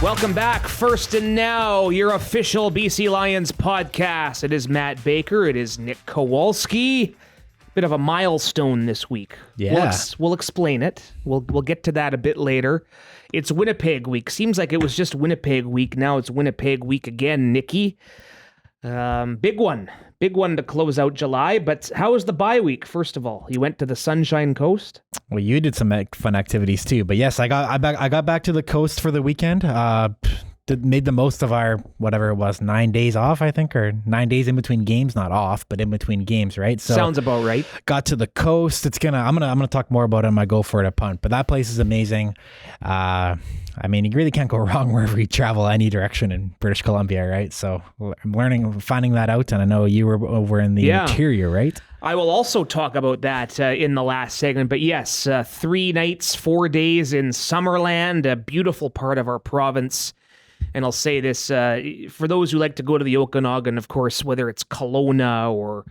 Welcome back. First and Now, your official BC Lions podcast. It is Matt Baker. It is Nick Kowalski. Bit of a milestone this week. Yeah. We'll explain it. We'll get to that a bit later. It's Winnipeg week. Seems like it was just Winnipeg week. Now it's Winnipeg week again, Nicky. Big one. Big one to close out July. But how was the bye week, first of all? You went to the Sunshine Coast? Well, you did some fun activities too. But yes, I got back to the coast for the weekend. Made the most of our, whatever it was, 9 days off, I think, or 9 days in between games, not off, but in between games, right? So sounds about right. Got to the coast. I'm gonna talk more about it in my Go For It at Punt, but that place is amazing. I mean, you really can't go wrong wherever you travel any direction in British Columbia, right? So I'm finding that out, and I know you were over in the interior, right? I will also talk about that in the last segment, but yes, 3 nights, 4 days in Summerland, a beautiful part of our province. And I'll say this, for those who like to go to the Okanagan, of course, whether it's Kelowna or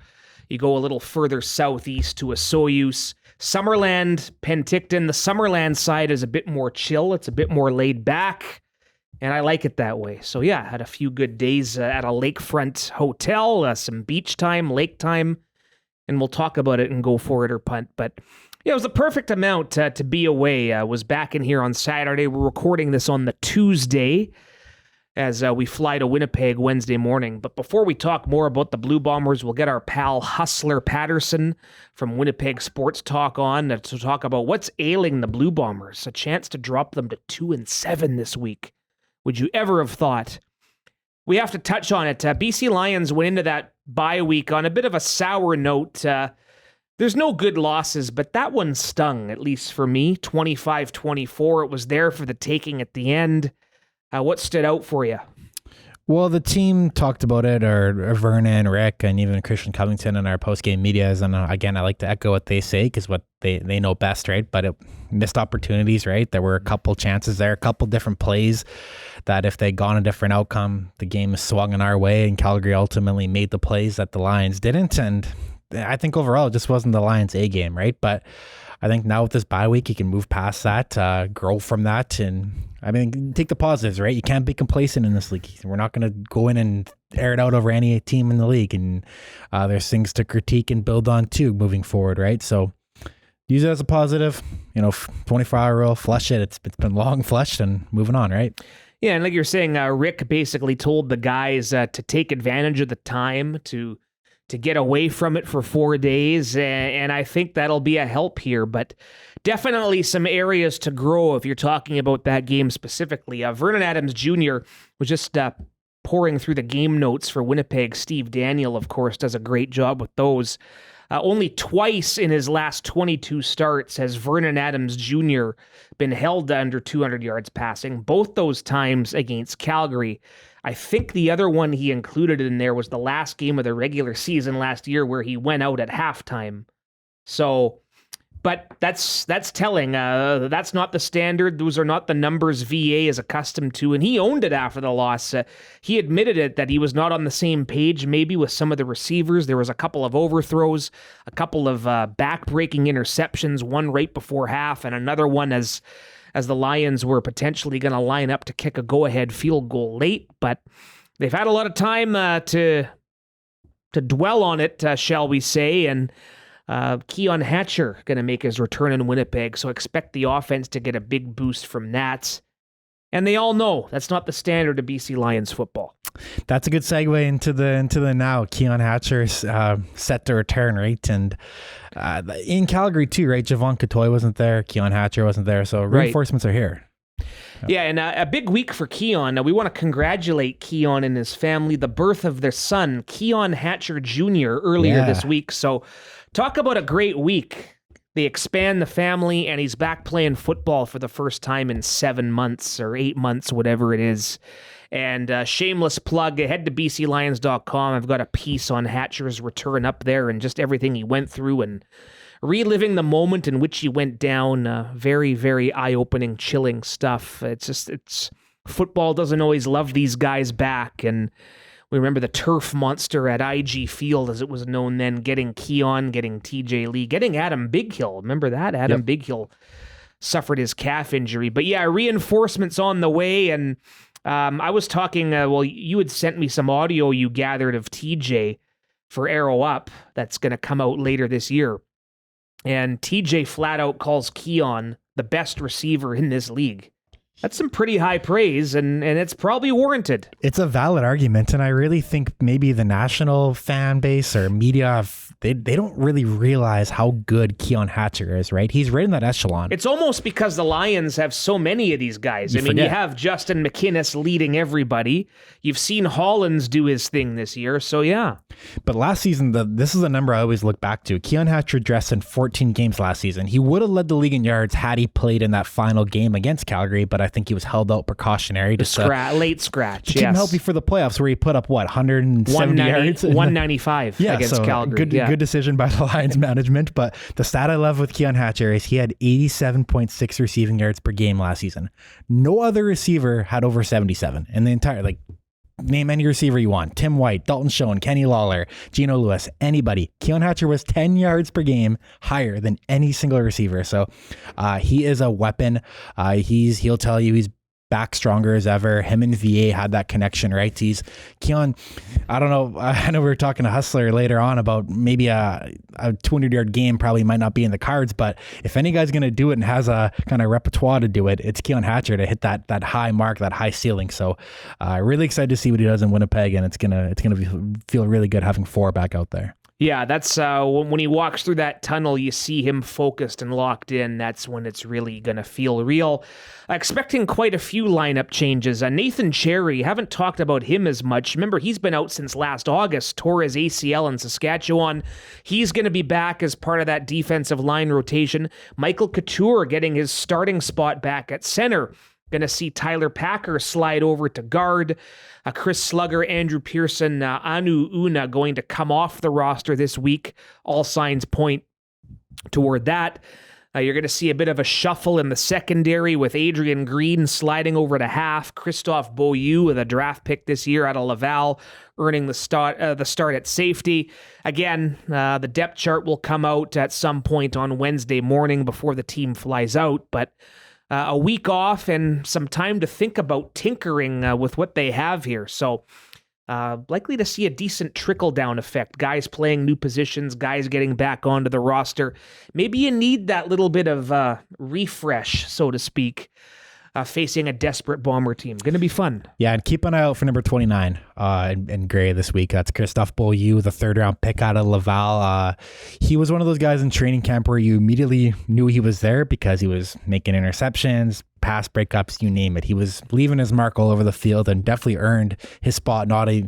you go a little further southeast to Osoyoos, Summerland, Penticton, the Summerland side is a bit more chill. It's a bit more laid back, and I like it that way. So yeah, had a few good days at a lakefront hotel, some beach time, lake time, and we'll talk about it and Go For It or Punt. But yeah, it was the perfect amount to be away. I was back in here on Saturday. We're recording this on the Tuesday as we fly to Winnipeg Wednesday morning. But before we talk more about the Blue Bombers, we'll get our pal Hustler Paterson from Winnipeg Sports Talk on to talk about what's ailing the Blue Bombers. A chance to drop them to 2-7 this week. Would you ever have thought? We have to touch on it. BC Lions went into that bye week on a bit of a sour note. There's no good losses, but that one stung, at least for me. 25-24. It was there for the taking at the end. What stood out for you? Well, the team talked about it, or Vernon, Rick, and even Christian Covington in our post-game medias. And again, I like to echo what they say because what they know best, right? But it missed opportunities, right? There were a couple chances there, a couple different plays that if they'd gone a different outcome, the game swung in our way, and Calgary ultimately made the plays that the Lions didn't. And I think overall, it just wasn't the Lions' A game, right? But I think now with this bye week, you can move past that, grow from that. And I mean, take the positives, right? You can't be complacent in this league. We're not going to go in and air it out over any team in the league. And there's things to critique and build on too moving forward, right? So use it as a positive, 24-hour rule, flush it. It's been long flushed and moving on, right? Yeah, and like you're saying, Rick basically told the guys to take advantage of the time to get away from it for 4 days, and I think that'll be a help here, but definitely some areas to grow if you're talking about that game specifically. Vernon Adams Jr. was just pouring through the game notes for Winnipeg. Steve Daniel, of course, does a great job with those. Only twice in his last 22 starts has Vernon Adams Jr. been held to under 200 yards passing, both those times against Calgary. I think the other one he included in there was the last game of the regular season last year where he went out at halftime. So, but that's telling. That's not the standard. Those are not the numbers VA is accustomed to, and he owned it after the loss. He admitted it that he was not on the same page maybe with some of the receivers. There was a couple of overthrows, a couple of back-breaking interceptions, one right before half, and another one as the Lions were potentially going to line up to kick a go-ahead field goal late, but they've had a lot of time to dwell on it, shall we say, and Keon Hatcher going to make his return in Winnipeg, so expect the offense to get a big boost from that. And they all know that's not the standard of BC Lions football. That's a good segue into the now. Keon Hatcher's set to return, right? And in Calgary too, right? Javon Catoy wasn't there. Keon Hatcher wasn't there. So reinforcements are here. Yeah, and a big week for Keon. We want to congratulate Keon and his family. The birth of their son, Keon Hatcher Jr., earlier this week. So talk about a great week. They expand the family, and he's back playing football for the first time in 7 months or 8 months, whatever it is. And shameless plug, head to bclions.com. I've got a piece on Hatcher's return up there and just everything he went through and reliving the moment in which he went down. Very, very eye-opening, chilling stuff. It's football doesn't always love these guys back, and we remember the turf monster at IG Field, as it was known then, getting Keon, getting TJ Lee, getting Adam Bighill. Remember that? Adam Bighill suffered his calf injury. But yeah, reinforcements on the way, and I was talking, you had sent me some audio you gathered of TJ for Arrow Up that's going to come out later this year. And TJ flat out calls Keon the best receiver in this league. That's some pretty high praise, and it's probably warranted. It's a valid argument, and I really think maybe the national fan base or media, they don't really realize how good Keon Hatcher is, right? He's right in that echelon. It's almost because the Lions have so many of these guys. You have Justin McInnes leading everybody. You've seen Hollins do his thing this year, so yeah. But last season, this is a number I always look back to. Keon Hatcher dressed in 14 games last season. He would have led the league in yards had he played in that final game against Calgary, but I think he was held out precautionary. Late scratch, yes. Couldn't help you for the playoffs where he put up, 170 yards? 195 against Calgary. Good decision by the Lions management. But the stat I love with Keon Hatcher is he had 87.6 receiving yards per game last season. No other receiver had over 77 in the entire, name any receiver you want. Tim White, Dalton Schoen, Kenny Lawler, Geno Lewis, anybody. Keon Hatcher was 10 yards per game higher than any single receiver. So he is a weapon. He'll tell you he's back stronger as ever. Him and VA had that connection, right? Keon, I don't know. I know we were talking to Hustler later on about maybe a 200-yard game probably might not be in the cards, but if any guy's going to do it and has a kind of repertoire to do it, it's Keon Hatcher to hit that high mark, that high ceiling. So really excited to see what he does in Winnipeg, and it's gonna feel really good having 4 back out there. Yeah, that's when he walks through that tunnel, you see him focused and locked in. That's when it's really going to feel real. Expecting quite a few lineup changes. Nathan Cherry, haven't talked about him as much. Remember, he's been out since last August, tore his ACL in Saskatchewan. He's going to be back as part of that defensive line rotation. Michael Couture getting his starting spot back at center. Going to see Tyler Packer slide over to guard. Chris Slugger, Andrew Pearson, Anu Una going to come off the roster this week. All signs point toward that. You're going to see a bit of a shuffle in the secondary with Adrian Green sliding over to half. Christophe Beaulieu with a draft pick this year out of Laval, earning the start at safety. Again, the depth chart will come out at some point on Wednesday morning before the team flies out, but a week off and some time to think about tinkering with what they have here. So likely to see a decent trickle-down effect. Guys playing new positions, guys getting back onto the roster. Maybe you need that little bit of refresh, so to speak, facing a desperate Bomber team. Going to be fun. Yeah, and keep an eye out for number 29 in gray this week. That's Christophe Beaulieu, the 3rd-round pick out of Laval. He was one of those guys in training camp where you immediately knew he was there because he was making interceptions, pass breakups, you name it. He was leaving his mark all over the field and definitely earned his spot. I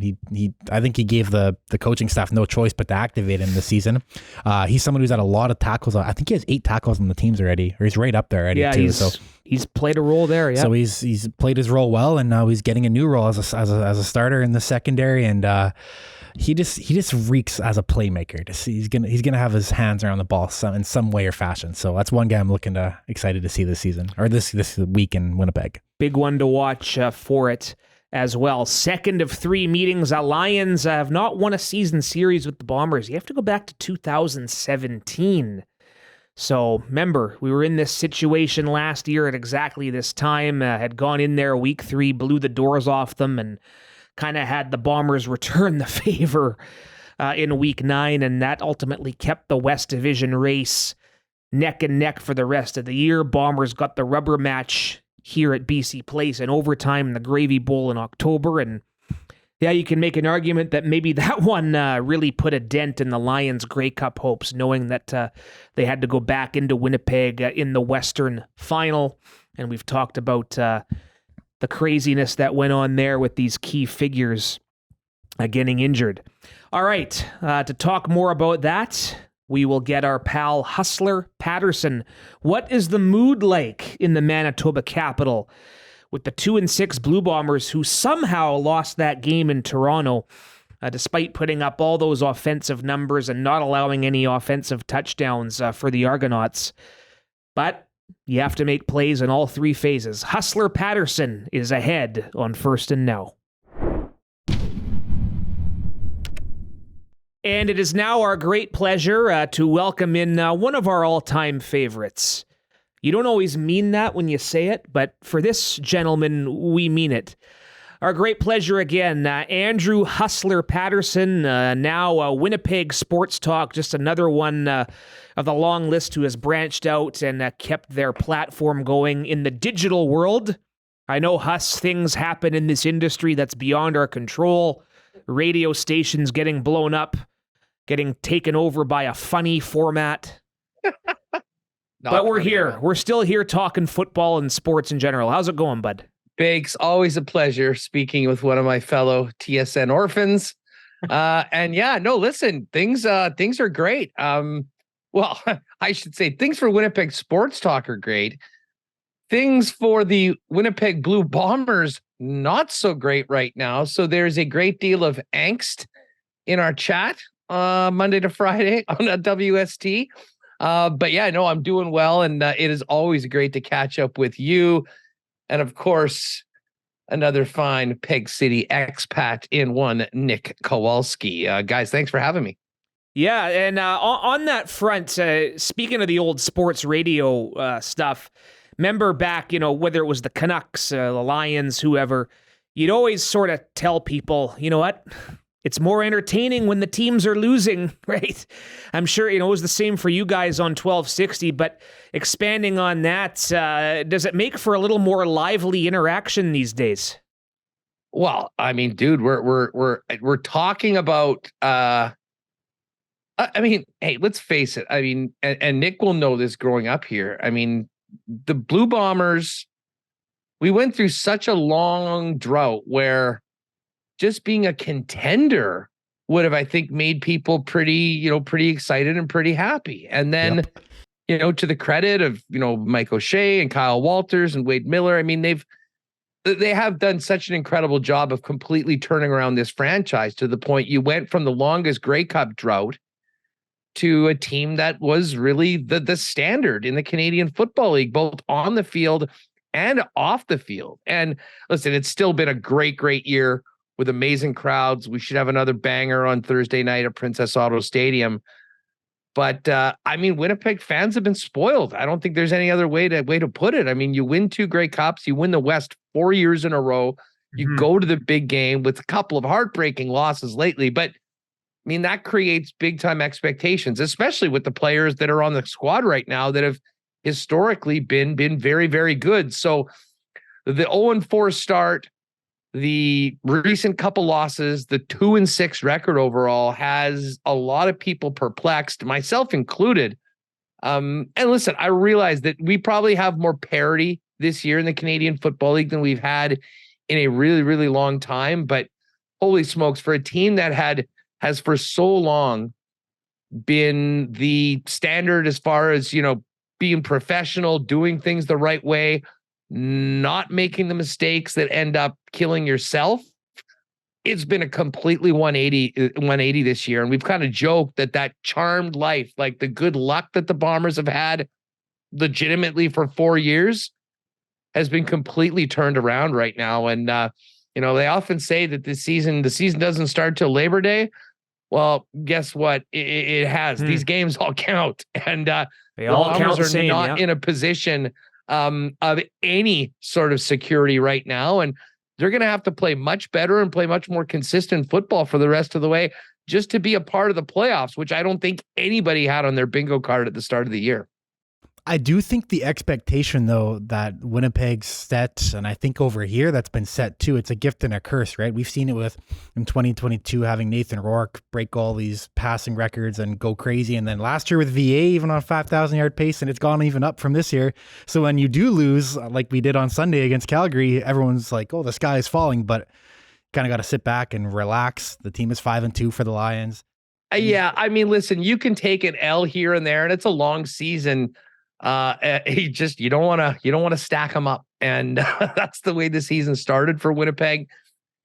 think he gave the coaching staff no choice but to activate him this season. He's someone who's had a lot of tackles. I think he has 8 tackles on the teams already, or he's right up there already too. He's played a role there. Yeah. So he's played his role well, and now he's getting a new role as a starter in the secondary, and he just reeks as a playmaker. He's gonna have his hands around the ball in some way or fashion. So that's one guy I'm excited to see this season or this week in Winnipeg. Big one to watch for it as well. Second of 3 meetings. Lions have not won a season series with the Bombers. You have to go back to 2017. So remember, we were in this situation last year at exactly this time, had gone in there week 3, blew the doors off them, and kind of had the Bombers return the favor in week 9, and that ultimately kept the West Division race neck and neck for the rest of the year. Bombers got the rubber match here at BC Place in overtime in the Gravy Bowl in October, and yeah, you can make an argument that maybe that one really put a dent in the Lions' Grey Cup hopes, knowing that they had to go back into Winnipeg in the Western Final. And we've talked about the craziness that went on there with these key figures getting injured. All right, to talk more about that, we will get our pal Hustler Paterson. What is the mood like in the Manitoba capital with the 2-6 Blue Bombers, who somehow lost that game in Toronto, despite putting up all those offensive numbers and not allowing any offensive touchdowns for the Argonauts? But you have to make plays in all 3 phases. Hustler Paterson is ahead on First and Now. And it is now our great pleasure to welcome in one of our all-time favorites. You don't always mean that when you say it, but for this gentleman, we mean it. Our great pleasure again. Andrew Hustler Paterson, now Winnipeg Sports Talk, just another one of the long list who has branched out and kept their platform going in the digital world. I know, Huss, things happen in this industry that's beyond our control. Radio stations getting blown up, getting taken over by a funny format. But we're here. We're still here talking football and sports in general. How's it going, bud? Biggs, always a pleasure speaking with one of my fellow TSN orphans. And yeah, no, listen, things are great. Well, I should say things for Winnipeg Sports Talk are great. Things for the Winnipeg Blue Bombers, not so great right now. So there's a great deal of angst in our chat Monday to Friday on WST. But yeah, no, I'm doing well. And it is always great to catch up with you. And of course, another fine Peg City expat in one, Nick Kowalski. Guys, thanks for having me. Yeah, and on that front, speaking of the old sports radio stuff, remember back, whether it was the Canucks, the Lions, whoever, you'd always sort of tell people, you know what? It's more entertaining when the teams are losing, right? I'm sure, it was the same for you guys on 1260, but expanding on that, does it make for a little more lively interaction these days? Well, I mean, dude, we're talking about, hey, let's face it. I mean, and Nick will know this growing up here. I mean, the Blue Bombers, we went through such a long drought where just being a contender would have, I think, made people pretty excited and pretty happy. And then, to the credit of, Mike O'Shea and Kyle Walters and Wade Miller, I mean, they have done such an incredible job of completely turning around this franchise to the point you went from the longest Grey Cup drought to a team that was really the standard in the Canadian Football League, both on the field and off the field. And listen, it's still been a great year with amazing crowds. We should have another banger on Thursday night at Princess Auto Stadium. But I mean, Winnipeg fans have been spoiled. I don't think there's any other way to put it. I mean, you win 2 Grey Cups, you win the West 4 years in a row. You go to the big game with a couple of heartbreaking losses lately, but I mean, that creates big time expectations, especially with the players that are on the squad right now that have historically been very, very good. So the 0-4 start, the recent couple losses, the 2-6 record overall has a lot of people perplexed, myself included. And listen, I realize that we probably have more parity this year in the Canadian Football League than we've had in a really, really long time. But holy smokes, for a team that has for so long been the standard as far as, being professional, doing things the right way, not making the mistakes that end up killing yourself. It's been a completely 180 this year. And we've kind of joked that charmed life, like the good luck that the Bombers have had legitimately for 4 years, has been completely turned around right now. And, they often say that the season doesn't start till Labor Day. Well, guess what? It has. These games all count. And they all count the same, not in a position of any sort of security right now. And they're going to have to play much better and play much more consistent football for the rest of the way just to be a part of the playoffs, which I don't think anybody had on their bingo card at the start of the year. I do think the expectation, though, that Winnipeg's set, and I think over here that's been set too, it's a gift and a curse, right? We've seen it with in 2022 having Nathan Rourke break all these passing records and go crazy. And then last year with VA, even on a 5,000-yard pace, and it's gone even up from this year. So when you do lose, like we did on Sunday against Calgary, everyone's like, oh, the sky is falling, but kind of got to sit back and relax. The team is 5-2 for the Lions. Yeah, I mean, listen, you can take an L here and there, and it's a long season. You don't want to stack them up, and that's the way the season started for Winnipeg.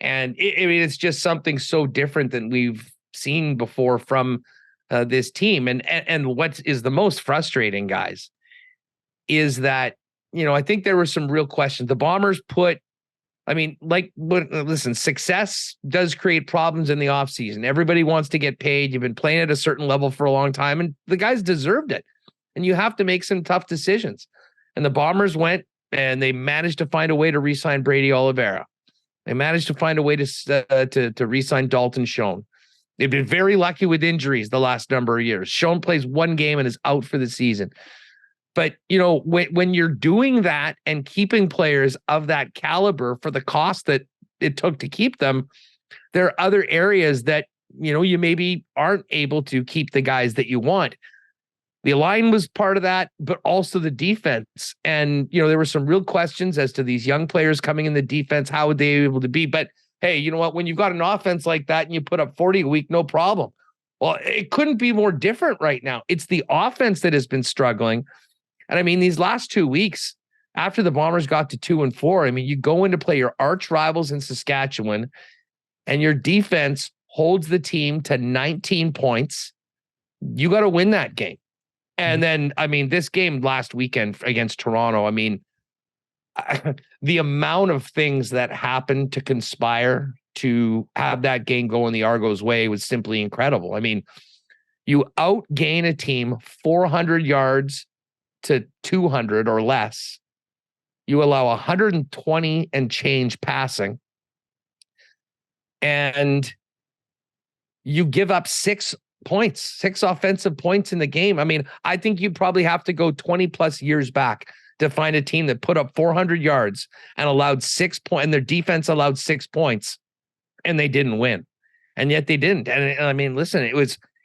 And it's just something so different than we've seen before from this team. And what is the most frustrating, guys, is that I think there were some real questions. The Bombers listen, success does create problems in the offseason. Everybody wants to get paid. You've been playing at a certain level for a long time, and the guys deserved it. And you have to make some tough decisions. And the Bombers went and they managed to find a way to re-sign Brady Oliveira. They managed to find a way to re-sign Dalton Schoen. They've been very lucky with injuries the last number of years. Schoen plays one game and is out for the season. But, when you're doing that and keeping players of that caliber for the cost that it took to keep them, there are other areas that, you maybe aren't able to keep the guys that you want. The line was part of that, but also the defense. And, there were some real questions as to these young players coming in the defense. How would they be able to be? But hey, you know what? When you've got an offense like that and you put up 40 a week, no problem. Well, it couldn't be more different right now. It's the offense that has been struggling. And I mean, these last 2 weeks after the Bombers got to 2-4, I mean, you go in to play your arch rivals in Saskatchewan and your defense holds the team to 19 points. You got to win that game. And then, I mean, this game last weekend against Toronto, I mean, the amount of things that happened to conspire to have that game go in the Argos' way was simply incredible. I mean, you outgain a team 400 yards to 200 or less. You allow 120 and change passing. And you give up 6 points, 6 offensive points in the game. I mean, I think you probably have to go 20 plus years back to find a team that put up 400 yards and allowed 6 points, and their defense allowed 6 points, and they didn't win. And yet they didn't. And I mean, listen,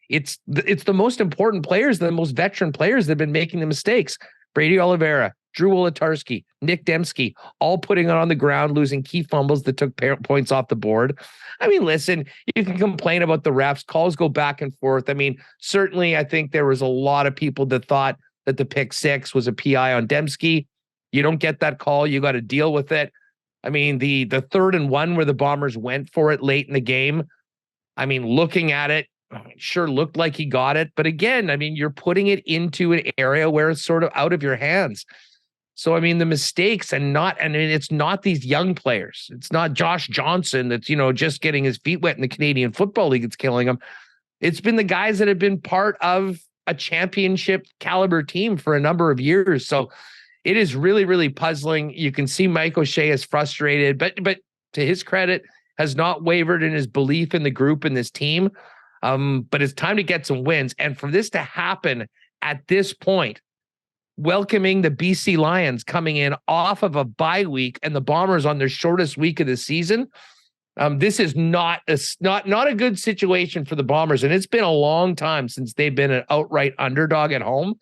it's the most important players, the most veteran players that have been making the mistakes. Brady Oliveira, Drew Wolatarski, Nick Dembski, all putting it on the ground, losing key fumbles that took points off the board. I mean, listen, you can complain about the refs. Calls go back and forth. I mean, certainly I think there was a lot of people that thought that the pick 6 was a PI on Dembski. You don't get that call. You got to deal with it. I mean, the 3rd and 1 where the Bombers went for it late in the game. I mean, looking at it, sure looked like he got it. But again, I mean, you're putting it into an area where it's sort of out of your hands. So, I mean, the mistakes it's not these young players. It's not Josh Johnson that's, just getting his feet wet in the Canadian Football League. It's killing him. It's been the guys that have been part of a championship caliber team for a number of years. So it is really, really puzzling. You can see Mike O'Shea is frustrated, but to his credit, has not wavered in his belief in the group and this team. But it's time to get some wins. And for this to happen at this point, welcoming the BC Lions coming in off of a bye week and the Bombers on their shortest week of the season, this is not a good situation for the Bombers. And it's been a long time since they've been an outright underdog at home.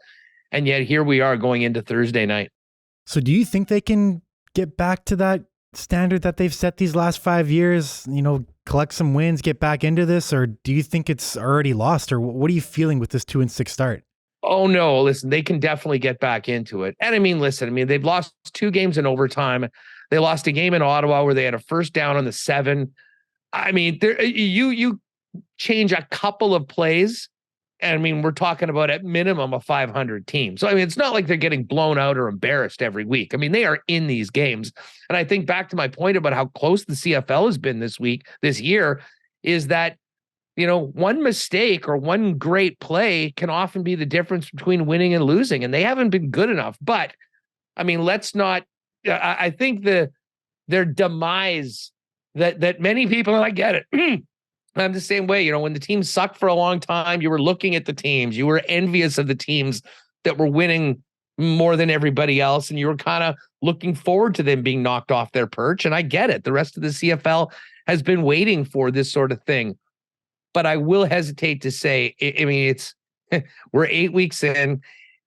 And yet here we are going into Thursday night. So do you think they can get back to that standard that they've set these last 5 years, collect some wins, get back into this? Or do you think it's already lost? Or what are you feeling with this 2-6 start? Oh, no, listen, they can definitely get back into it. And I mean, listen, they've lost 2 games in overtime. They lost a game in Ottawa where they had a first down on the 7. I mean, you change a couple of plays. And I mean, we're talking about at minimum a 500 team. So, I mean, it's not like they're getting blown out or embarrassed every week. I mean, they are in these games. And I think back to my point about how close the CFL has been this year, is that, one mistake or one great play can often be the difference between winning and losing. And they haven't been good enough. But, I mean, let's not, I think their demise that many people, and I get it, I'm the same way. When the teams sucked for a long time, you were looking at the teams. You were envious of the teams that were winning more than everybody else. And you were kind of looking forward to them being knocked off their perch. And I get it. The rest of the CFL has been waiting for this sort of thing. But I will hesitate to say, I mean, we're 8 weeks in.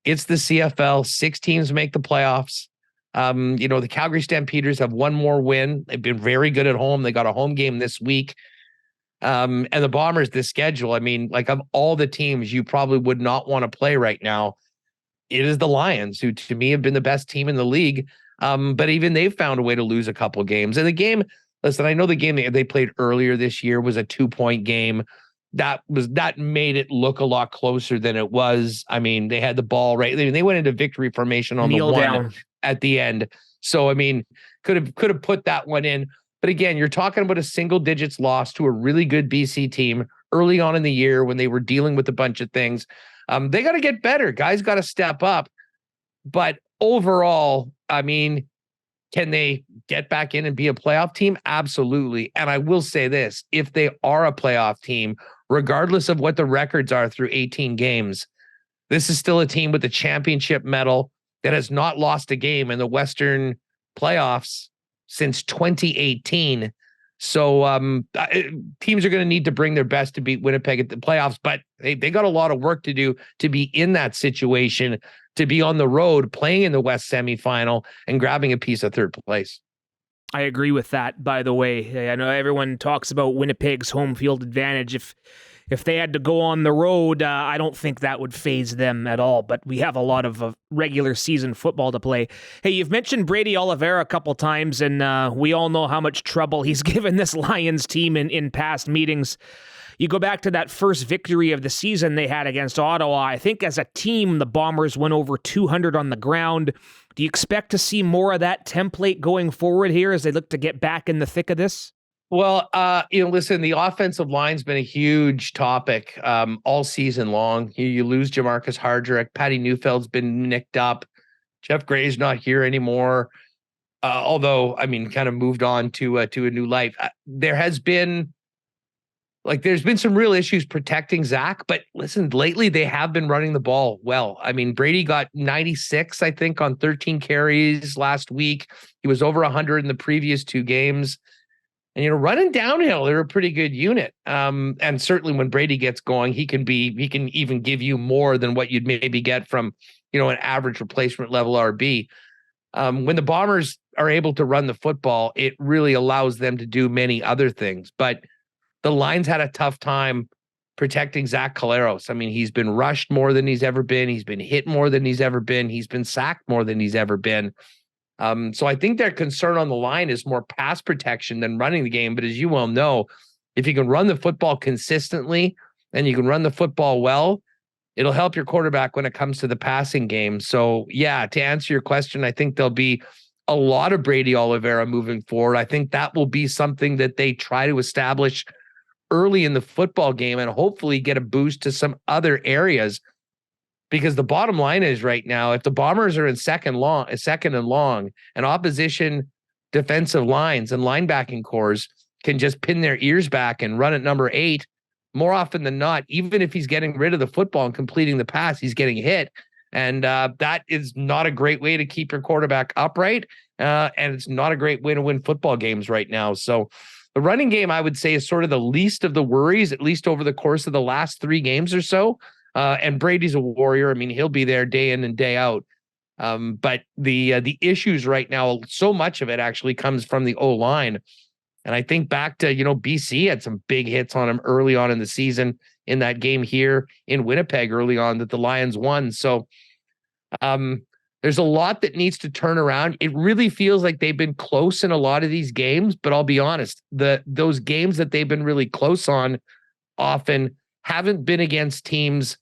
It's the CFL. 6 teams make the playoffs. The Calgary Stampeders have one more win. They've been very good at home. They got a home game this week. And the Bombers, this schedule, I mean, like, of all the teams you probably would not want to play right now, it is the Lions, who to me have been the best team in the league. But even they've found a way to lose a couple games. And the game, listen, I know the game they played earlier this year was a 2-point game. That made it look a lot closer than it was. I mean, they had the ball right. They went into victory formation on the 1 at the end. So, I mean, could have put that one in. But again, you're talking about a single digits loss to a really good BC team early on in the year when they were dealing with a bunch of things. They got to get better. Guys got to step up. But overall, I mean, Can they get back in and be a playoff team? Absolutely. And I will say this, if they are a playoff team, regardless of what the records are through 18 games, this is still a team with the championship medal that has not lost a game in the Western playoffs since 2018. So teams are going to need to bring their best to beat Winnipeg at the playoffs, but they got a lot of work to do to be in that situation, to be on the road playing in the West semifinal and grabbing a piece of third place. I agree with that, by the way. I know everyone talks about Winnipeg's home field advantage. If they had to go on the road, I don't think that would faze them at all, but we have a lot of regular season football to play. Hey, you've mentioned Brady Oliveira a couple times, and we all know how much trouble he's given this Lions team in past meetings. You go back to that first victory of the season they had against Ottawa. I think as a team, the Bombers went over 200 on the ground. Do you expect to see more of that template going forward here as they look to get back in the thick of this? Well, listen, the offensive line's been a huge topic all season long. You lose Jamarcus Hardrick. Patty Neufeld's been nicked up. Jeff Gray's not here anymore. Although, kind of moved on to a new life. There's been some real issues protecting Zach, but listen, lately they have been running the ball well. Brady got 96, I think, on 13 carries last week. He was over 100 in the previous 2 games. And, running downhill, they're a pretty good unit. And certainly when Brady gets going, he can even give you more than what you'd maybe get from, an average replacement level RB. When the Bombers are able to run the football, it really allows them to do many other things. But the Lions had a tough time protecting Zach Collaros. He's been rushed more than he's ever been. He's been hit more than he's ever been. He's been sacked more than he's ever been. So I think their concern on the line is more pass protection than running the game. But as you well know, if you can run the football consistently and you can run the football well, it'll help your quarterback when it comes to the passing game. So yeah, to answer your question, I think there'll be a lot of Brady Oliveira moving forward. I think that will be something that they try to establish early in the football game and hopefully get a boost to some other areas. Because the bottom line is right now, if the Bombers are in second and long, and opposition defensive lines and linebacking cores can just pin their ears back and run at number 8, more often than not, even if he's getting rid of the football and completing the pass, he's getting hit. And that is not a great way to keep your quarterback upright. And it's not a great way to win football games right now. So the running game, I would say, is sort of the least of the worries, at least over the course of the last 3 games or so. And Brady's a warrior. He'll be there day in and day out. But the issues right now, so much of it actually comes from the O-line. And I think back to, BC had some big hits on him early on in the season in that game here in Winnipeg early on that the Lions won. So there's a lot that needs to turn around. It really feels like they've been close in a lot of these games, but I'll be honest, those games that they've been really close on often haven't been against teams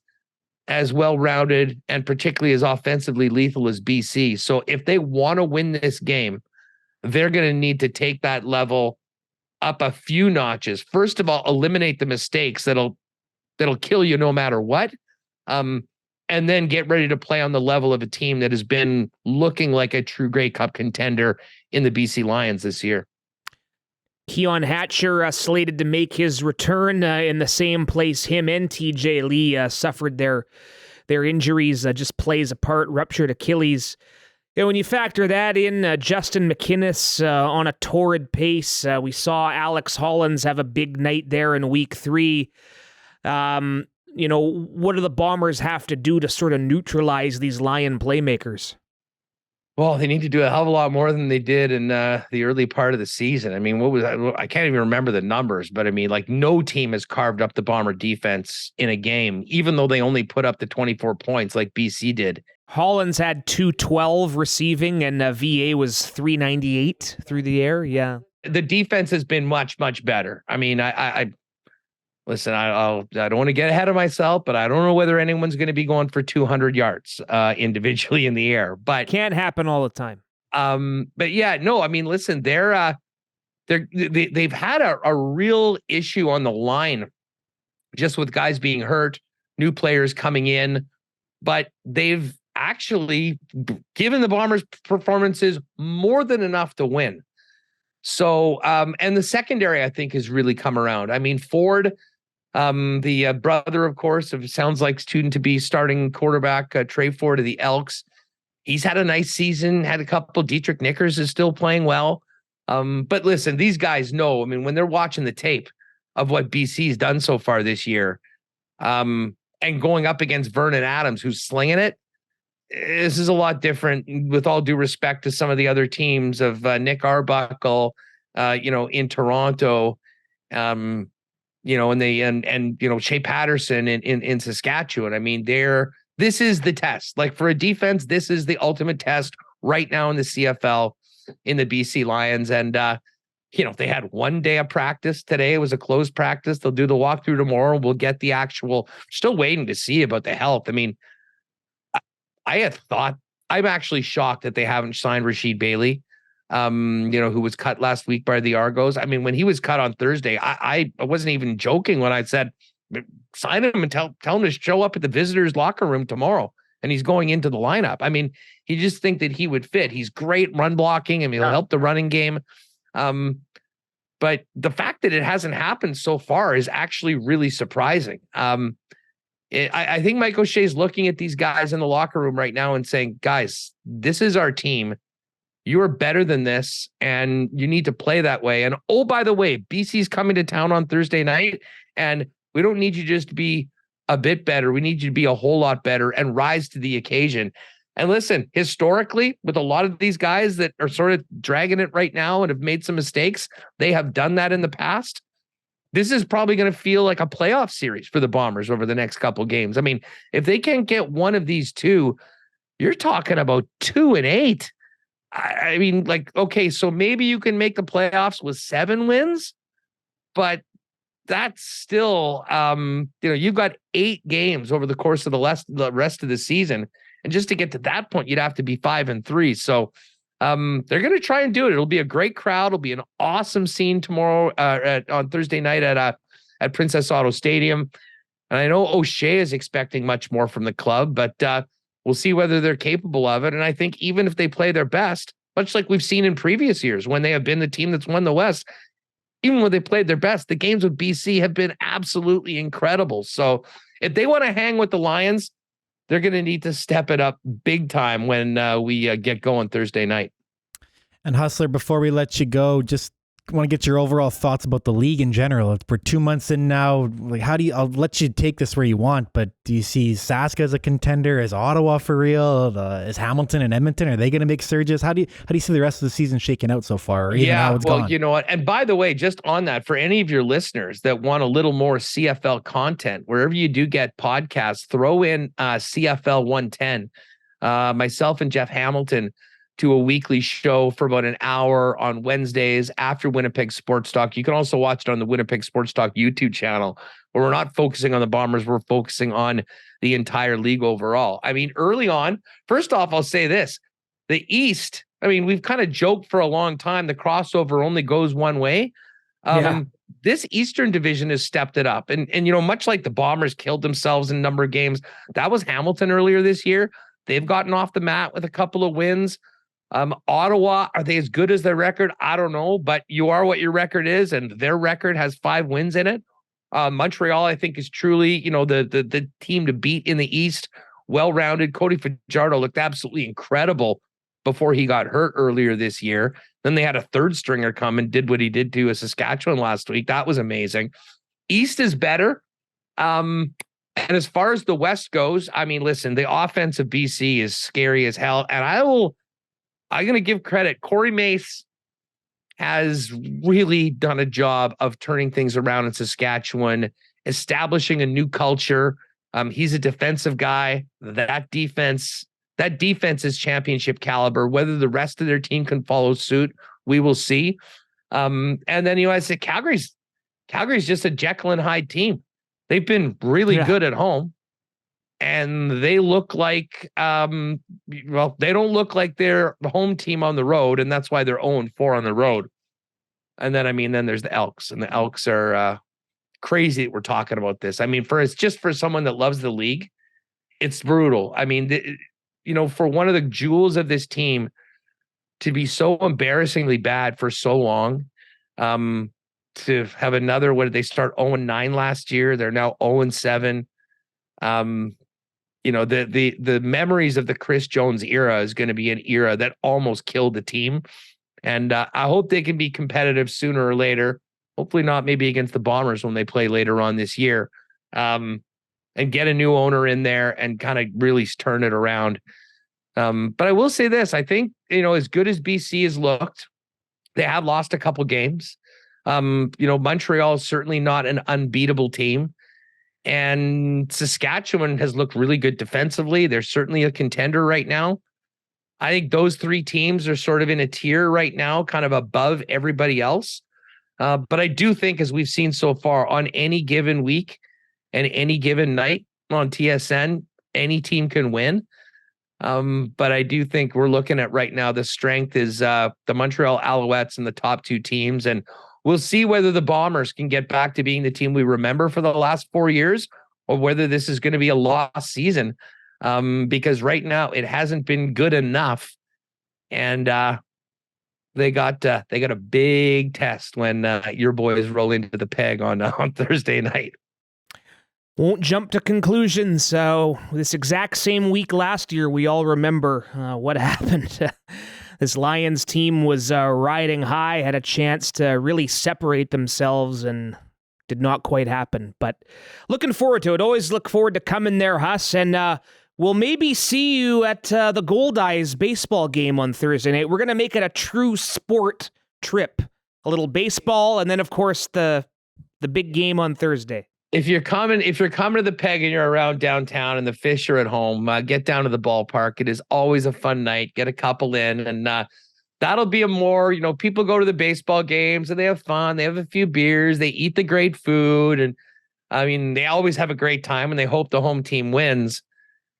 as well-rounded and particularly as offensively lethal as BC. So if they want to win this game, they're going to need to take that level up a few notches. First of all, eliminate the mistakes that'll kill you no matter what. And then get ready to play on the level of a team that has been looking like a true Grey Cup contender in the BC Lions this year. Keon Hatcher slated to make his return in the same place him and TJ Lee suffered their injuries. Just plays a part, ruptured Achilles. When you factor that in, Justin McInnes on a torrid pace. We saw Alex Hollins have a big night there in week 3. What do the Bombers have to do to sort of neutralize these Lion playmakers? Well, they need to do a hell of a lot more than they did in the early part of the season. What was that? I can't even remember the numbers, but no team has carved up the Bomber defense in a game, even though they only put up the 24 points like BC did. Hollins had 212 receiving and VA was 398 through the air. Yeah. The defense has been much, much better. Listen, I don't want to get ahead of myself, but I don't know whether anyone's going to be going for 200 yards individually in the air. But can't happen all the time. But yeah, no. Listen, they've had a real issue on the line, just with guys being hurt, new players coming in, but they've actually given the Bombers' performances more than enough to win. So, and the secondary, I think, has really come around. I mean, Ford, the brother, of course, of sounds like student to be starting quarterback, Trey Ford of the Elks. He's had a nice season, had a couple. Dietrich Knickers is still playing well. But listen, these guys know, I mean, when they're watching the tape of what BC's done so far this year, and going up against Vernon Adams, who's slinging it, this is a lot different, with all due respect to some of the other teams of Nick Arbuckle, in Toronto, and Shea Patterson in Saskatchewan. I mean, this is the test. Like, for a defense, this is the ultimate test right now in the CFL in the BC Lions. And, they had 1 day of practice today. It was a closed practice. They'll do the walkthrough tomorrow. We'll get the actual, still waiting to see about the health. I mean, I had thought, I'm actually shocked that they haven't signed Rashid Bailey, who was cut last week by the Argos. I mean, when he was cut on Thursday, I wasn't even joking when I said, sign him and tell him to show up at the visitors' locker room tomorrow. And he's going into the lineup. I mean, you just think that he would fit. He's great run blocking. I mean, he'll help the running game. But the fact that it hasn't happened so far is actually really surprising. I think Mike O'Shea's looking at these guys in the locker room right now and saying, guys, this is our team. You are better than this, and you need to play that way. And, oh, by the way, BC's coming to town on Thursday night, and we don't need you just to be a bit better. We need you to be a whole lot better and rise to the occasion. And listen, historically, with a lot of these guys that are sort of dragging it right now and have made some mistakes, they have done that in the past. This is probably going to feel like a playoff series for the Bombers over the next couple games. I mean, if they can't get one of these two, you're talking about 2-8. I mean, like, okay, so maybe you can make the playoffs with 7 wins, but that's still, you've got 8 games over the course of the rest of the season. And just to get to that point, you'd have to be 5-3. So they're going to try and do it. It'll be a great crowd. It'll be an awesome scene tomorrow on Thursday night at Princess Auto Stadium. And I know O'Shea is expecting much more from the club, but we'll see whether they're capable of it. And I think even if they play their best, much like we've seen in previous years when they have been the team that's won the West, even when they played their best, the games with BC have been absolutely incredible. So if they want to hang with the Lions, they're going to need to step it up big time when we get going Thursday night. And Hustler, before we let you go, just want to get your overall thoughts about the league in general. We're 2 months in now. Like, I'll let you take this where you want, but do you see Sask as a contender? Is Ottawa for real? Is Hamilton and Edmonton, are they going to make surges? How do you see the rest of the season shaking out so far? Or even how it's gone? You know what? And by the way, just on that, for any of your listeners that want a little more CFL content, wherever you do get podcasts, throw in CFL 110. Myself and Jeff Hamilton to a weekly show for about an hour on Wednesdays after Winnipeg Sports Talk. You can also watch it on the Winnipeg Sports Talk YouTube channel, where we're not focusing on the Bombers. We're focusing on the entire league overall. I mean, early on, first off, I'll say this. The East, I mean, we've kind of joked for a long time, the crossover only goes one way. This Eastern division has stepped it up. And much like the Bombers killed themselves in a number of games, that was Hamilton earlier this year. They've gotten off the mat with a couple of wins. Ottawa, are they as good as their record? I don't know, but you are what your record is, and their record has 5 wins in it. Montreal, I think, is truly, the team to beat in the East. Well-rounded. Cody Fajardo looked absolutely incredible before he got hurt earlier this year. Then they had a third stringer come and did what he did to Saskatchewan last week. That was amazing. East is better. And as far as the West goes, I mean, listen, the offense of BC is scary as hell. And I'm going to give credit. Corey Mace has really done a job of turning things around in Saskatchewan, establishing a new culture. He's a defensive guy. That defense is championship caliber. Whether the rest of their team can follow suit, we will see. And then, I said, Calgary's just a Jekyll and Hyde team. They've been really good at home. And they look like, they don't look like they're the home team on the road, and that's why they're 0-4 on the road. And then, then there's the Elks, and the Elks are crazy that we're talking about this. I mean, for someone that loves the league, it's brutal. I mean, for one of the jewels of this team to be so embarrassingly bad for so long, to have another, what did they start 0-9 last year? They're now 0-7. The memories of the Chris Jones era is going to be an era that almost killed the team. And I hope they can be competitive sooner or later. Hopefully not maybe against the Bombers when they play later on this year. And get a new owner in there and kind of really turn it around. But I will say this, I think, as good as BC has looked, they have lost a couple games. Montreal is certainly not an unbeatable team. And Saskatchewan has looked really good defensively. They're certainly a contender right now. I think those three teams are sort of in a tier right now, kind of above everybody else. But I do think, as we've seen so far, on any given week and any given night on TSN, any team can win. But I do think we're looking at right now, the strength is the Montreal Alouettes and the top two teams. And we'll see whether the Bombers can get back to being the team we remember for the last 4 years, or whether this is going to be a lost season. Because right now it hasn't been good enough. And they got a big test when your boys roll into the Peg on Thursday night. Won't jump to conclusions. So this exact same week last year, we all remember what happened. This Lions team was riding high, had a chance to really separate themselves, and did not quite happen. But looking forward to it. Always look forward to coming there, Huss. And we'll maybe see you at the Gold Eyes baseball game on Thursday night. We're going to make it a true sport trip. A little baseball, and then, of course, the big game on Thursday. If you're coming to the Peg and you're around downtown and the Fish are at home, get down to the ballpark. It is always a fun night. Get a couple in, and that'll be a more, people go to the baseball games and they have fun. They have a few beers. They eat the great food. And I mean, they always have a great time and they hope the home team wins.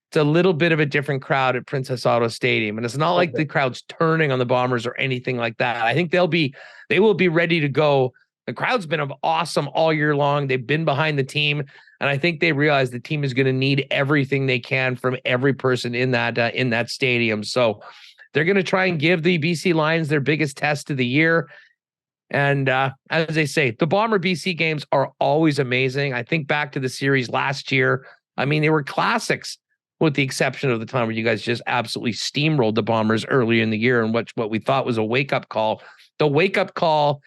It's a little bit of a different crowd at Princess Auto Stadium. And it's not like the crowd's turning on the Bombers or anything like that. I think they will be ready to go. The crowd's been awesome all year long. They've been behind the team, and I think they realize the team is going to need everything they can from every person in that stadium. So they're going to try and give the BC Lions their biggest test of the year. And as they say, the Bomber BC games are always amazing. I think back to the series last year. I mean, they were classics, with the exception of the time where you guys just absolutely steamrolled the Bombers early in the year, and what we thought was a wake-up call. The wake-up call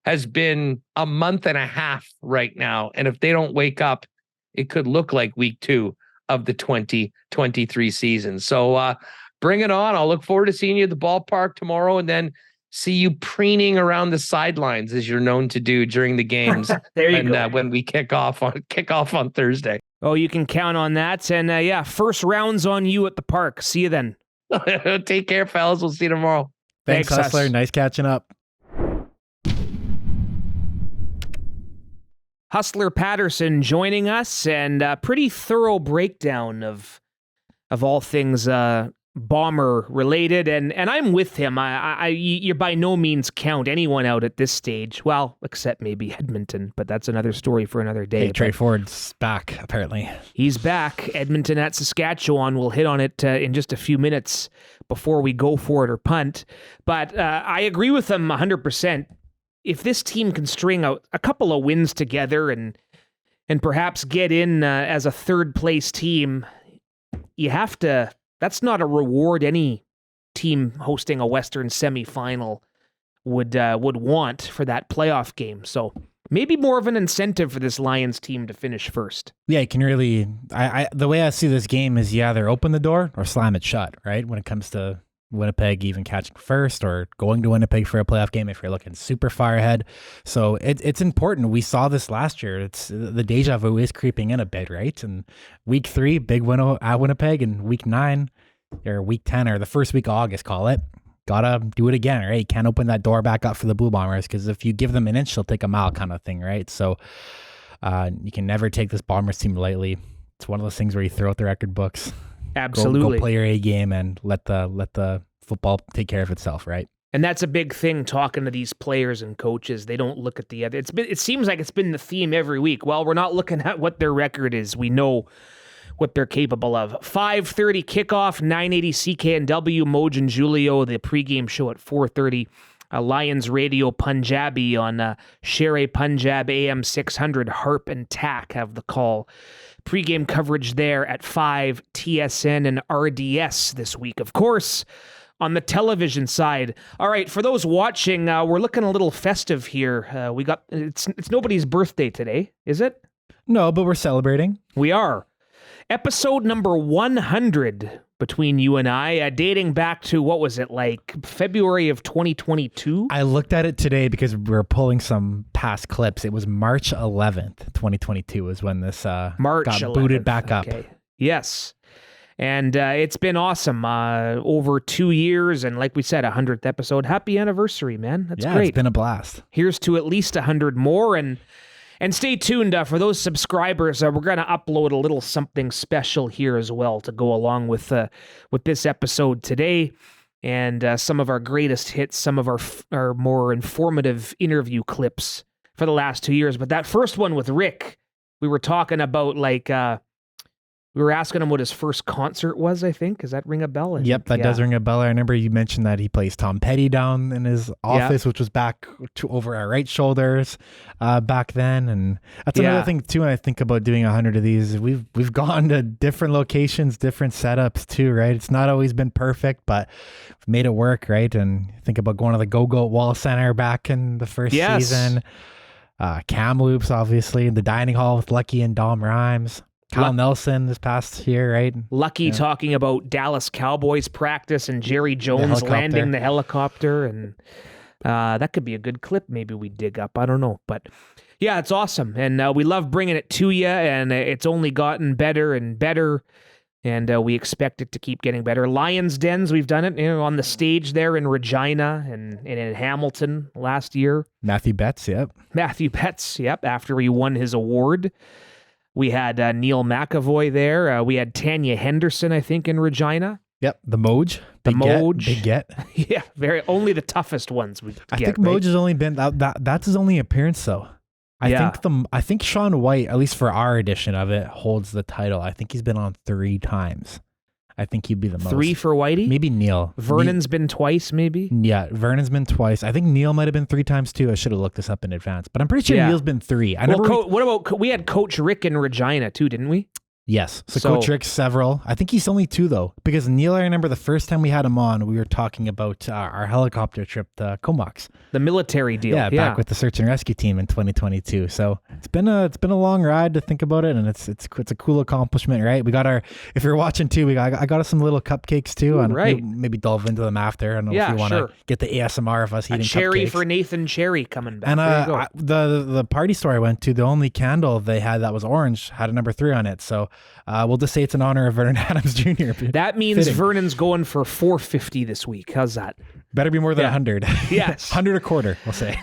has been a month and a half right now. And if they don't wake up, it could look like week 2 of the 2023 season. So bring it on. I'll look forward to seeing you at the ballpark tomorrow, and then see you preening around the sidelines as you're known to do during the games. There you go. When we kick off on Thursday. Oh, you can count on that. And first round's on you at the park. See you then. Take care, fellas. We'll see you tomorrow. Thanks, Hustler. Huss. Nice catching up. Hustler Paterson joining us, and a pretty thorough breakdown of all things Bomber related, and I'm with him. You by no means count anyone out at this stage. Well, except maybe Edmonton, but that's another story for another day. Hey, Trey Ford's back, apparently. He's back. Edmonton at Saskatchewan. We'll hit on it in just a few minutes before we go for it or punt. But I agree with him 100%. If this team can string out a couple of wins together and perhaps get in as a third place team, you have to. That's not a reward any team hosting a Western semifinal would want for that playoff game. So maybe more of an incentive for this Lions team to finish first. Yeah, you can really. The way I see this game is you either open the door or slam it shut. Right, when it comes to Winnipeg even catching first or going to Winnipeg for a playoff game if you're looking super far ahead. So it's important. We saw this last year. It's the deja vu is creeping in a bit, right? And week 3, big win at Winnipeg, and week 9 or week 10 or the first week of August, call it. Gotta do it again, right? You can't open that door back up for the Blue Bombers, because if you give them an inch, they'll take a mile kind of thing, right? So you can never take this Bombers team lightly. It's one of those things where you throw out the record books. Absolutely. Go play your A game and let the football take care of itself, right? And that's a big thing talking to these players and coaches. They don't look at the other. It seems like it's been the theme every week. Well, we're not looking at what their record is. We know what they're capable of. 5:30 kickoff, 980 CKNW, Moj and Julio, the pregame show at 4:30. Lions Radio Punjabi on Shere Punjab AM 600. Harp and Tack have the call. Pre-game coverage there at 5, TSN and RDS this week. Of course, on the television side. All right, for those watching, we're looking a little festive here. It's nobody's birthday today, is it? No, but we're celebrating. We are. Episode number 100 between you and I, dating back to, what was it, like February of 2022? I looked at it today because we were pulling some past clips. It was March 11th, 2022 was when this got 11th, booted back up. Yes. And it's been awesome. Over 2 years, and like we said, 100th episode. Happy anniversary, man. That's great. It's been a blast. Here's to at least 100 more, and stay tuned for those subscribers. We're going to upload a little something special here as well to go along with this episode today, and some of our greatest hits, some of our more informative interview clips for the last 2 years. But that first one with Rick, we were talking about we were asking him what his first concert was, I think. Does that ring a bell? Yep, that does ring a bell. I remember you mentioned that he plays Tom Petty down in his office, which was back over our right shoulders back then. And that's another thing, too, when I think about doing 100 of these. We've gone to different locations, different setups, too, right? It's not always been perfect, but we've made it work, right? And think about going to the Go-Go Wall Center back in the first season. Kamloops, obviously, and the dining hall with Lucky and Dom Rhymes. Kyle Nelson this past year, right? Lucky talking about Dallas Cowboys practice and Jerry Jones landing the helicopter. And that could be a good clip maybe we dig up. I don't know. But yeah, it's awesome. And we love bringing it to you. And it's only gotten better and better. And we expect it to keep getting better. Lions Dens, we've done it on the stage there in Regina and in Hamilton last year. Matthew Betts, yep. After he won his award. We had Neil McAvoy there. We had Tanya Henderson, I think, in Regina. Yep, the Moj. Big get. Yeah, only the toughest ones. I think Moj has only been that's his only appearance though. I think Sean White, at least for our edition of it, holds the title. I think he's been on 3 times. I think he'd be the most. 3 for Whitey? Maybe Neil. Vernon's been twice, maybe? Yeah, Vernon's been twice. I think Neil might have been 3 times too. I should have looked this up in advance, but I'm pretty sure Neil's been 3. What about, we had Coach Rick in Regina too, didn't we? Yes. So Coach Rick, several. I think he's only 2 though, because Neil, I remember the first time we had him on, we were talking about our helicopter trip to Comox. The military deal. Yeah, back with the search and rescue team in 2022. So it's been a long ride to think about it, and it's a cool accomplishment, right? We got if you're watching too, I got us some little cupcakes too, and maybe delve into them after. I don't know if you want to get the ASMR of us eating cherry cupcakes. for Nathan Cherry coming back. And the party store I went to, the only candle they had that was orange had a number 3 on it. So we'll just say it's in honor of Vernon Adams Jr. That means Vernon's going for $450 this week. How's that? Better be more than 100. Yes. 100 a quarter, we'll say.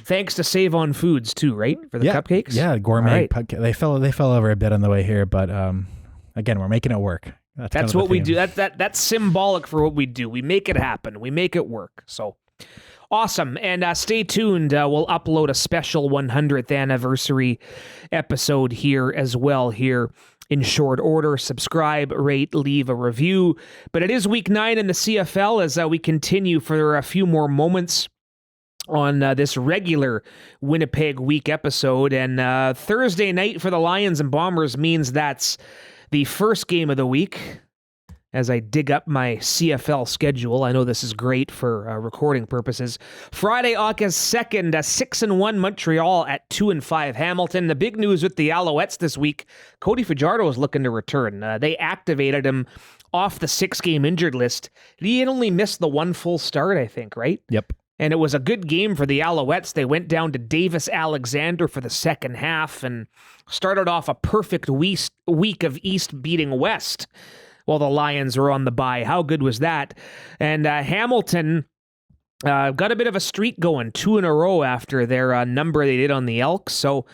Thanks to Save on Foods too, right? For the cupcakes? Yeah, gourmet. They fell over a bit on the way here, but again, we're making it work. That's what we do. That's symbolic for what we do. We make it happen. We make it work. So awesome. And stay tuned. We'll upload a special 100th anniversary episode here as well here in short order. Subscribe, rate, leave a review. But it is week 9 in the CFL as we continue for a few more moments on this regular Winnipeg week episode. And Thursday night for the Lions and Bombers means that's the first game of the week. As I dig up my CFL schedule, I know this is great for recording purposes. Friday, August 2nd, 6-1 Montreal at 2-5 Hamilton. The big news with the Alouettes this week, Cody Fajardo is looking to return. They activated him off the 6-game injured list. He had only missed the 1 full start, I think, right? Yep. And it was a good game for the Alouettes. They went down to Davis Alexander for the second half and started off a perfect week of East beating West while the Lions were on the bye. How good was that? And Hamilton got a bit of a streak going, 2 in a row after their number they did on the Elks. So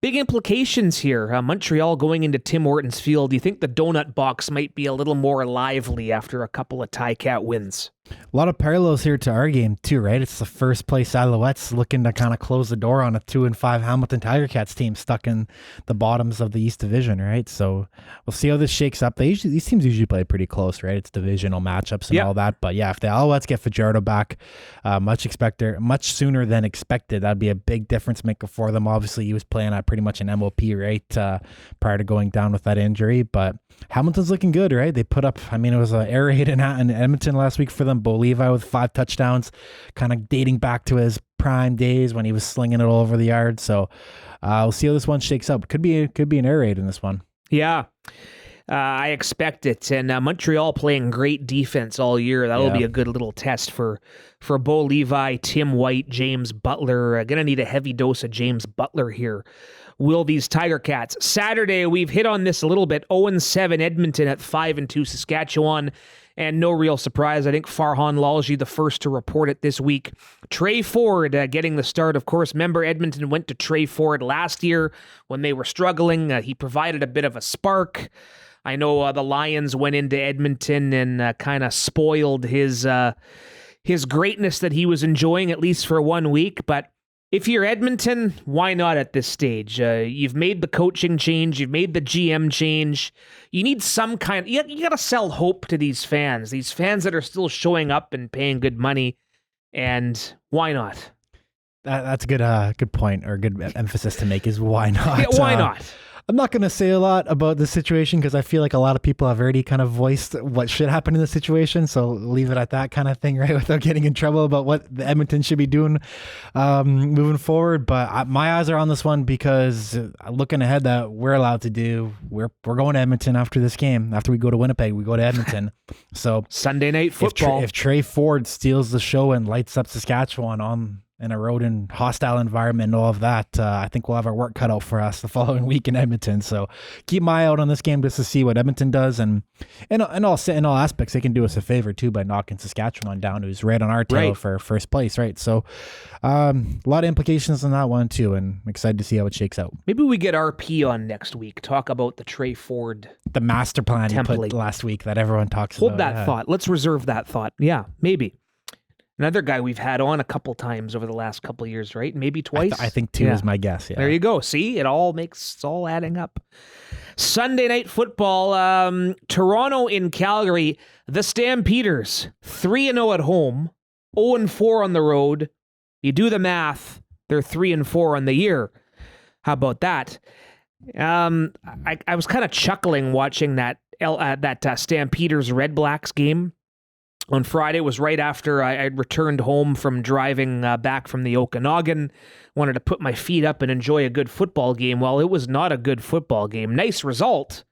Big implications here. Montreal going into Tim Hortons Field. Do you think the donut box might be a little more lively after a couple of Ticat wins? A lot of parallels here to our game too, right? It's the first place Alouettes looking to kind of close the door on a 2-5 Hamilton Tiger Cats team stuck in the bottoms of the East Division, right? So we'll see how this shakes up. These teams usually play pretty close, right? It's divisional matchups and all that. But yeah, if the Alouettes get Fajardo back much sooner than expected, that'd be a big difference maker for them. Obviously, he was playing at pretty much an MOP, right, prior to going down with that injury. But Hamilton's looking good, right? They put up, it was an air raid in Edmonton last week for them. Bo Levi with 5 touchdowns, kind of dating back to his prime days when he was slinging it all over the yard. So we'll see how this one shakes up. Could be an air raid in this one. Yeah, I expect it. And Montreal playing great defense all year. That'll be a good little test for Bo Levi, Tim White, James Butler. Going to need a heavy dose of James Butler here. Will these Tiger Cats? Saturday, we've hit on this a little bit. 0-7 Edmonton at 5-2 Saskatchewan. And no real surprise, I think Farhan Lalji the first to report it this week. Trey Ford getting the start. Of course, remember Edmonton went to Trey Ford last year when they were struggling. He provided a bit of a spark. I know the Lions went into Edmonton and kind of spoiled his greatness that he was enjoying, at least for 1 week. But if you're Edmonton, why not at this stage? You've made the coaching change. You've made the GM change. You need some kind... You got to sell hope to these fans that are still showing up and paying good money. And why not? That's a good point, or good emphasis to make, is why not? Yeah, why not? I'm not going to say a lot about the situation because I feel like a lot of people have already kind of voiced what should happen in the situation. So leave it at that kind of thing, right? Without getting in trouble about what the Edmonton should be doing moving forward. But my eyes are on this one because looking ahead, that we're allowed to do. We're going to Edmonton after this game. After we go to Winnipeg, we go to Edmonton. So Sunday night football. If Trey Ford steals the show and lights up Saskatchewan in a road and hostile environment and all of that, I think we'll have our work cut out for us the following week in Edmonton. So keep my eye out on this game just to see what Edmonton does, and in all aspects, they can do us a favor too by knocking Saskatchewan down, who's right on our tail for first place, right? So a lot of implications on that one too, and I'm excited to see how it shakes out. Maybe we get RP on next week, talk about the Trey Ford, the master plan template he put last week that everyone talks about. Hold that thought. Let's reserve that thought. Yeah, maybe. Another guy we've had on a couple times over the last couple of years, right? Maybe twice. I think 2 is my guess. Yeah. There you go. See, it's all adding up. Sunday night football. Toronto in Calgary. The Stampeders 3-0 at home, 0-4 on the road. You do the math. They're 3-4 on the year. How about that? I was kind of chuckling watching that Stampeders Red Blacks game. On Friday was right after I returned home from driving back from the Okanagan. Wanted to put my feet up and enjoy a good football game. Well, it was not a good football game. Nice result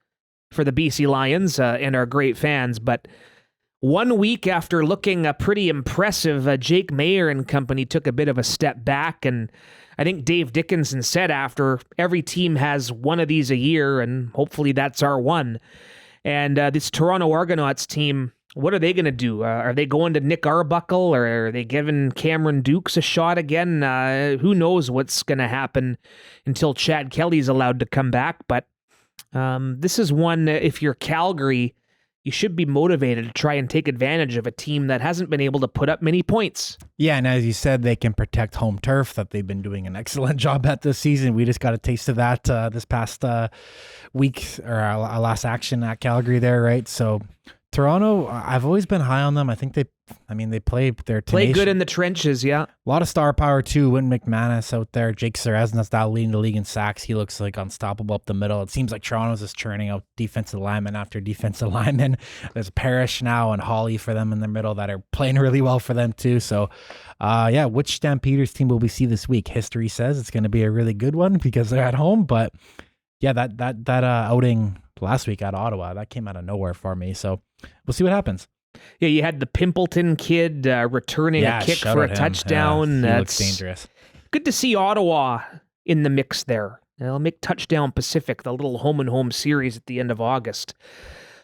for the BC Lions and our great fans, but 1 week after looking pretty impressive, Jake Mayer and company took a bit of a step back, and I think Dave Dickinson said after, every team has one of these a year, and hopefully that's our one. And this Toronto Argonauts team, what are they going to do? Are they going to Nick Arbuckle, or are they giving Cameron Dukes a shot again? Who knows what's going to happen until Chad Kelly's allowed to come back. But this is one, if you're Calgary, you should be motivated to try and take advantage of a team that hasn't been able to put up many points. Yeah, and as you said, they can protect home turf that they've been doing an excellent job at this season. We just got a taste of that this past week, or our last action at Calgary there, right? So Toronto, I've always been high on them. I think they play good in the trenches, yeah. A lot of star power too. Wynn McManus out there. Jake Serezna's now leading the league in sacks. He looks like unstoppable up the middle. It seems like Toronto's just churning out defensive lineman after defensive lineman. There's Parrish now and Hawley for them in the middle that are playing really well for them too. So, which Stampeders team will we see this week? History says it's going to be a really good one because they're at home. But yeah, that outing last week at Ottawa, that came out of nowhere for me. So we'll see what happens. Yeah, you had the Pimpleton kid returning a kick for a touchdown. He looks dangerous. Good to see Ottawa in the mix there. They'll make Touchdown Pacific, the little home-and-home series at the end of August.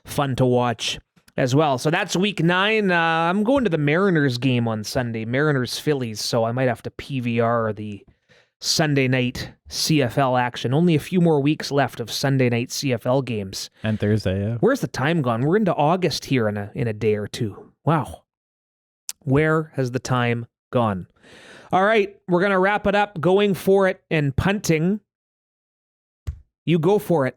Fun to watch as well. So that's week 9. I'm going to the Mariners game on Sunday, Mariners-Phillies, so I might have to PVR the Sunday night CFL action. Only a few more weeks left of Sunday night CFL games. And Thursday, yeah. Where's the time gone? We're into August here in a day or two. Wow. Where has the time gone? All right, we're going to wrap it up. Going for it and punting. You go for it.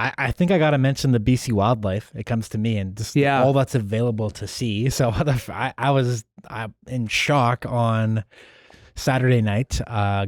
I think I got to mention the BC wildlife. It comes to me and just all that's available to see. So I was in shock on Saturday night.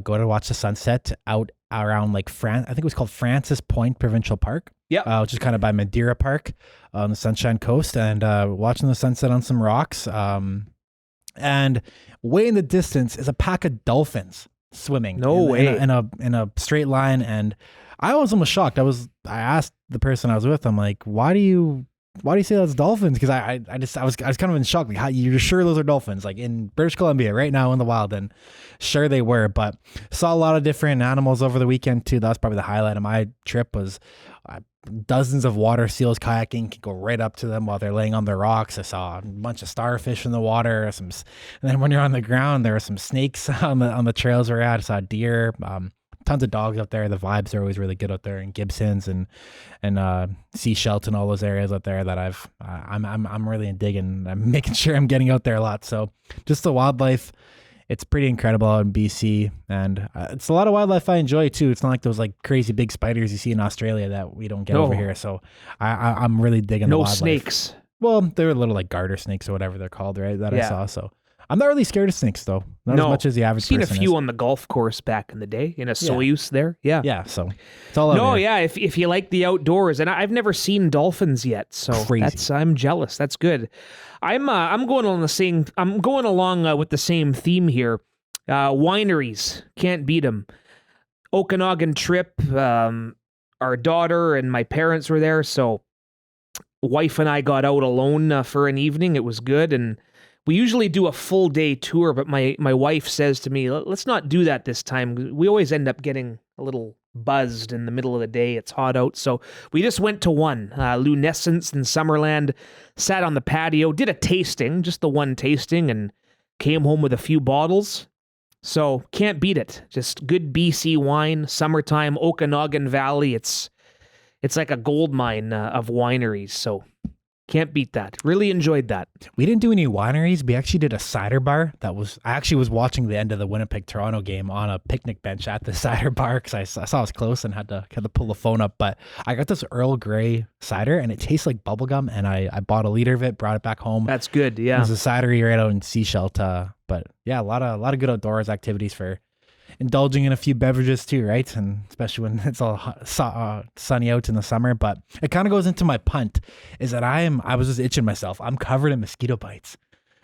Go to watch the sunset out around I think it was called Francis Point Provincial Park. Yeah, which is kind of by Madeira Park on the Sunshine Coast, and watching the sunset on some rocks. And way in the distance is a pack of dolphins swimming. No way. In a straight line, and I was almost shocked. I asked the person I was with, I'm like, why do you say that's dolphins? Because I was kind of in shock. Like, how you're sure those are dolphins? Like in British Columbia right now in the wild, and sure they were. But saw a lot of different animals over the weekend too. That's probably the highlight of my trip was dozens of water seals kayaking. Can go right up to them while they're laying on the rocks. I saw a bunch of starfish in the water. And then when you're on the ground, there were some snakes on the trails we're at. I saw deer. Tons of dogs out there. The vibes are always really good out there in Gibsons and Sea Shelton, all those areas out there that I'm really digging. I'm making sure I'm getting out there a lot. So just the wildlife, it's pretty incredible out in BC, and it's a lot of wildlife I enjoy too. It's not like those crazy big spiders you see in Australia that we don't get over here. So I'm really digging the wildlife. No snakes. Well, they're little garter snakes or whatever they're called, right? That I saw. So I'm not really scared of snakes, though. Not as much as the average person. I've seen a few on the golf course back in the day in a Soyuz there. Yeah. Yeah, so it's all over. Yeah, if you like the outdoors, and I've never seen dolphins yet, so I'm jealous. That's good. I'm going along with the same theme here. Wineries, can't beat them. Okanagan trip, our daughter and my parents were there, so wife and I got out alone for an evening. It was good, and we usually do a full day tour, but my wife says to me, let's not do that this time. We always end up getting a little buzzed in the middle of the day. It's hot out. So we just went to one, Lunescence in Summerland, sat on the patio, did a tasting, just the one tasting, and came home with a few bottles. So can't beat it. Just good BC wine, summertime, Okanagan Valley. It's like a gold mine of wineries. So can't beat that. Really enjoyed that. We didn't do any wineries. We actually did a cider bar. I actually was watching the end of the Winnipeg-Toronto game on a picnic bench at the cider bar because I saw it was close and had to pull the phone up. But I got this Earl Grey cider and it tastes like bubblegum, and I bought a liter of it, brought it back home. That's good, yeah. It was a cidery right out in Sea Shelton. But yeah, a lot of good outdoors activities for indulging in a few beverages too, right? And especially when it's all sunny out in the summer. But it kind of goes into my punt is that I was just itching myself. I'm covered in mosquito bites.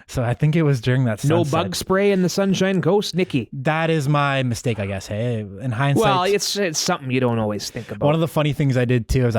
So I think it was during that sunset. No bug spray in the Sunshine Coast, Nikki. That is my mistake, I guess. Hey, in hindsight. Well, it's something you don't always think about. One of the funny things I did too is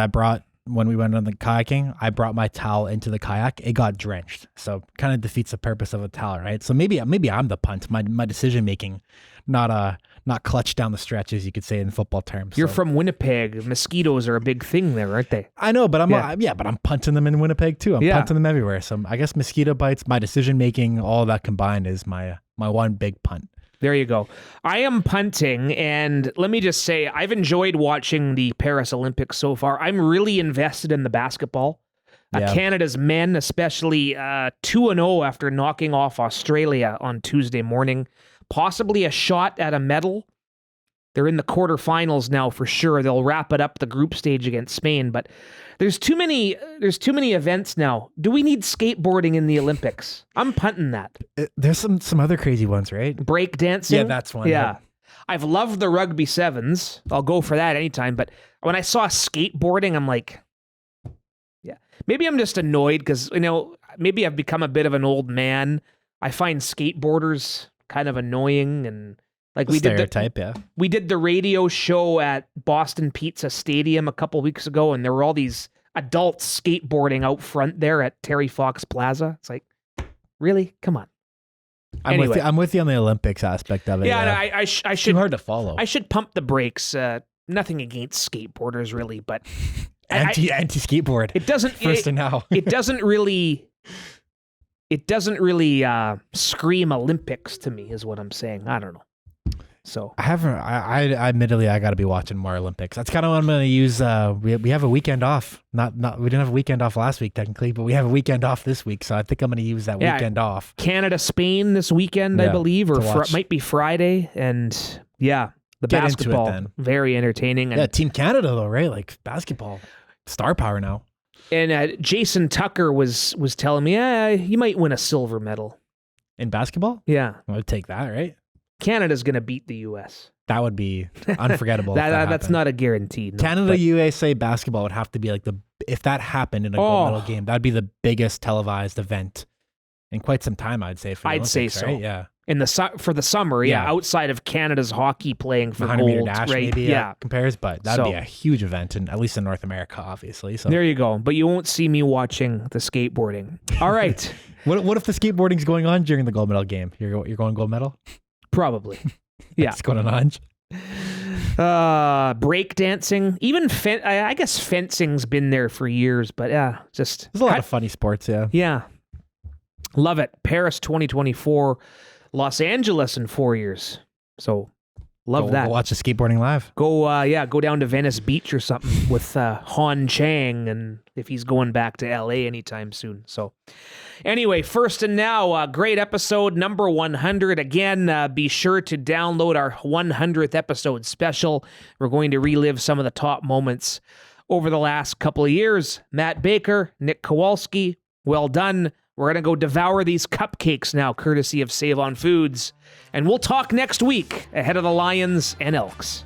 when we went on the kayaking, I brought my towel into the kayak. It got drenched. So kind of defeats the purpose of a towel, right? So maybe I'm the punt. My decision making not clutch down the stretch, as you could say in football terms. You're from Winnipeg. Mosquitoes are a big thing there, aren't they? I know, but I'm punting them in Winnipeg too. I'm punting them everywhere. So I guess mosquito bites, my decision making, all that combined is my one big punt. There you go. I am punting, and let me just say, I've enjoyed watching the Paris Olympics so far. I'm really invested in the basketball. Canada's men, especially 2-0 after knocking off Australia on Tuesday morning. Possibly a shot at a medal. They're in the quarterfinals now for sure. They'll wrap it up the group stage against Spain, but there's too many events now. Do we need skateboarding in the Olympics? I'm punting that. There's some other crazy ones, right? Break dancing. Yeah, that's one. Yeah. I've loved the rugby sevens. I'll go for that anytime, but when I saw skateboarding, I'm like, yeah. Maybe I'm just annoyed because, maybe I've become a bit of an old man. I find skateboarders kind of annoying, and like we did the radio show at Boston Pizza Stadium a couple weeks ago, and there were all these adults skateboarding out front there at Terry Fox Plaza. It's like, really? Come on. I'm with you on the Olympics aspect of it. Yeah, I should. Too hard to follow. I should pump the brakes. Nothing against skateboarders, really, but anti skateboard. It doesn't. First to now. It doesn't really scream Olympics to me, is what I'm saying. I don't know. So I haven't. I admittedly I got to be watching more Olympics. That's kind of what I'm going to use. We have a weekend off. Not we didn't have a weekend off last week technically, but we have a weekend off this week. So I think I'm going to use that weekend off. Canada, Spain this weekend, I believe, or might be Friday. And the Get basketball, into it then. Very entertaining. And, Team Canada though, right? Like basketball, star power now. And Jason Tucker was telling me, you might win a silver medal in basketball. Yeah, I would take that, right? Canada's going to beat the U.S. That would be unforgettable. That's not a guarantee. No, Canada USA basketball would have to be like if that happened in a gold medal game, that'd be the biggest televised event in quite some time. I'd say. I'd say so. Right? Yeah. For the summer, outside of Canada's hockey playing for 100-meter gold, dash, right? maybe compares, but that'd be a huge event, at least in North America, obviously. So there you go. But you won't see me watching the skateboarding. All right. What if the skateboarding's going on during the gold medal game? You're going gold medal? Probably. Yeah. It's going on. Break dancing, even I guess fencing's been there for years, but just there's a lot of funny sports. Yeah. Love it. Paris 2024. Los Angeles in 4 years. So love that. Go watch the skateboarding live. Go down to Venice Beach or something with Han Chang, and if he's going back to LA anytime soon. So anyway, first and now, great episode number 100. Again, be sure to download our 100th episode special. We're going to relive some of the top moments over the last couple of years. Matt Baker, Nick Kowalski, well done. We're going to go devour these cupcakes now, courtesy of Save On Foods. And we'll talk next week ahead of the Lions and Elks.